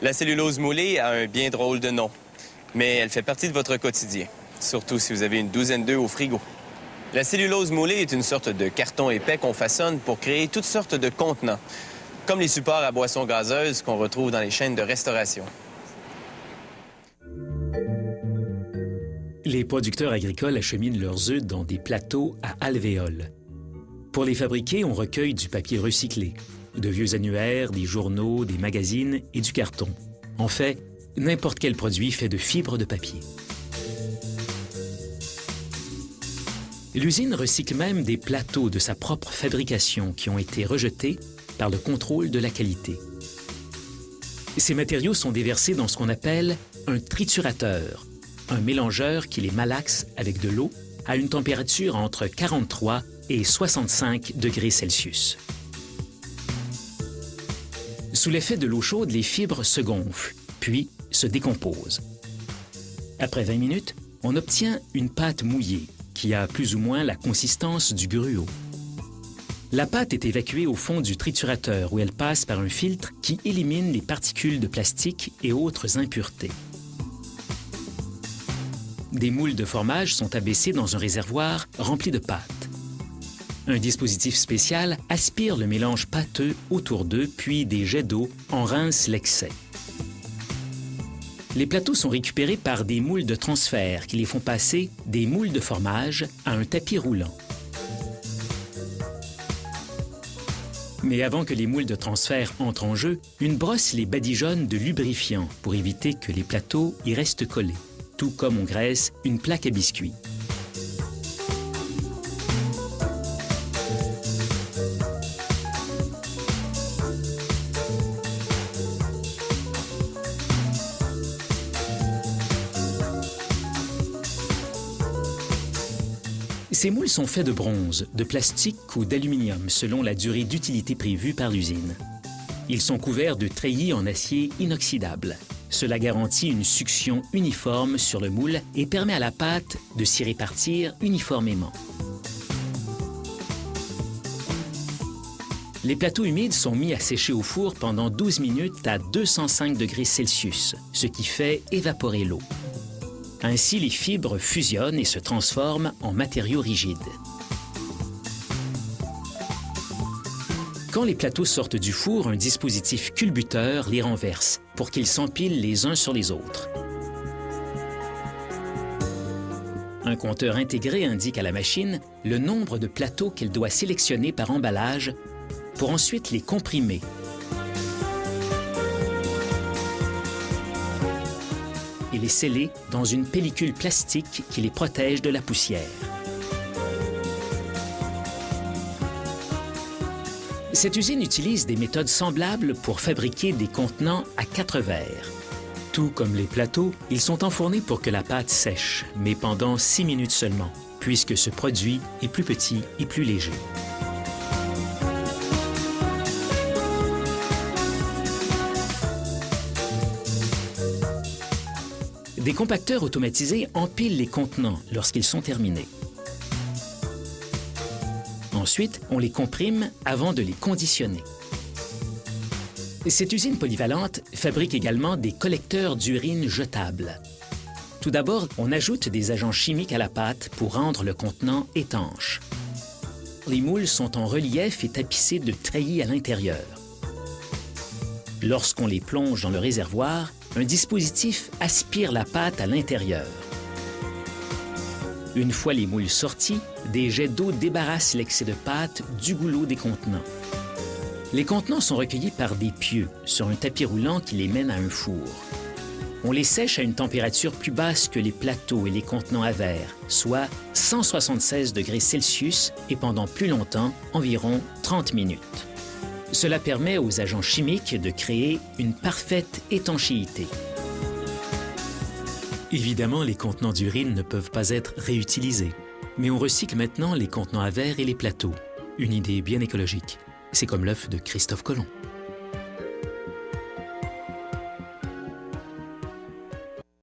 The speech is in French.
La cellulose moulée a un bien drôle de nom, mais elle fait partie de votre quotidien, surtout si vous avez une douzaine d'œufs au frigo. La cellulose moulée est une sorte de carton épais qu'on façonne pour créer toutes sortes de contenants, comme les supports à boissons gazeuses qu'on retrouve dans les chaînes de restauration. Les producteurs agricoles acheminent leurs œufs dans des plateaux à alvéoles. Pour les fabriquer, on recueille du papier recyclé, de vieux annuaires, des journaux, des magazines et du carton. En fait, n'importe quel produit fait de fibres de papier. L'usine recycle même des plateaux de sa propre fabrication qui ont été rejetés par le contrôle de la qualité. Ces matériaux sont déversés dans ce qu'on appelle un triturateur, un mélangeur qui les malaxe avec de l'eau à une température entre 43 et 65 degrés Celsius. Sous l'effet de l'eau chaude, les fibres se gonflent, puis se décomposent. Après 20 minutes, on obtient une pâte mouillée qui a plus ou moins la consistance du gruau. La pâte est évacuée au fond du triturateur où elle passe par un filtre qui élimine les particules de plastique et autres impuretés. Des moules de formage sont abaissés dans un réservoir rempli de pâte. Un dispositif spécial aspire le mélange pâteux autour d'eux, puis des jets d'eau en rincent l'excès. Les plateaux sont récupérés par des moules de transfert qui les font passer des moules de formage à un tapis roulant. Mais avant que les moules de transfert entrent en jeu, une brosse les badigeonne de lubrifiant pour éviter que les plateaux y restent collés, tout comme on graisse une plaque à biscuits. Ces moules sont faits de bronze, de plastique ou d'aluminium selon la durée d'utilité prévue par l'usine. Ils sont couverts de treillis en acier inoxydable. Cela garantit une succion uniforme sur le moule et permet à la pâte de s'y répartir uniformément. Les plateaux humides sont mis à sécher au four pendant 12 minutes à 205 degrés Celsius, ce qui fait évaporer l'eau. Ainsi, les fibres fusionnent et se transforment en matériaux rigides. Quand les plateaux sortent du four, un dispositif culbuteur les renverse pour qu'ils s'empilent les uns sur les autres. Un compteur intégré indique à la machine le nombre de plateaux qu'elle doit sélectionner par emballage pour ensuite les comprimer. Et les sceller dans une pellicule plastique qui les protège de la poussière. Cette usine utilise des méthodes semblables pour fabriquer des contenants à 4 verres. Tout comme les plateaux, ils sont enfournés pour que la pâte sèche, mais pendant 6 minutes seulement, puisque ce produit est plus petit et plus léger. Des compacteurs automatisés empilent les contenants lorsqu'ils sont terminés. Ensuite, on les comprime avant de les conditionner. Cette usine polyvalente fabrique également des collecteurs d'urine jetables. Tout d'abord, on ajoute des agents chimiques à la pâte pour rendre le contenant étanche. Les moules sont en relief et tapissés de treillis à l'intérieur. Lorsqu'on les plonge dans le réservoir, un dispositif aspire la pâte à l'intérieur. Une fois les moules sortis, des jets d'eau débarrassent l'excès de pâte du goulot des contenants. Les contenants sont recueillis par des pieux sur un tapis roulant qui les mène à un four. On les sèche à une température plus basse que les plateaux et les contenants à verre, soit 176 degrés Celsius et pendant plus longtemps, environ 30 minutes. Cela permet aux agents chimiques de créer une parfaite étanchéité. Évidemment, les contenants d'urine ne peuvent pas être réutilisés, mais on recycle maintenant les contenants à verre et les plateaux. Une idée bien écologique. C'est comme l'œuf de Christophe Colomb.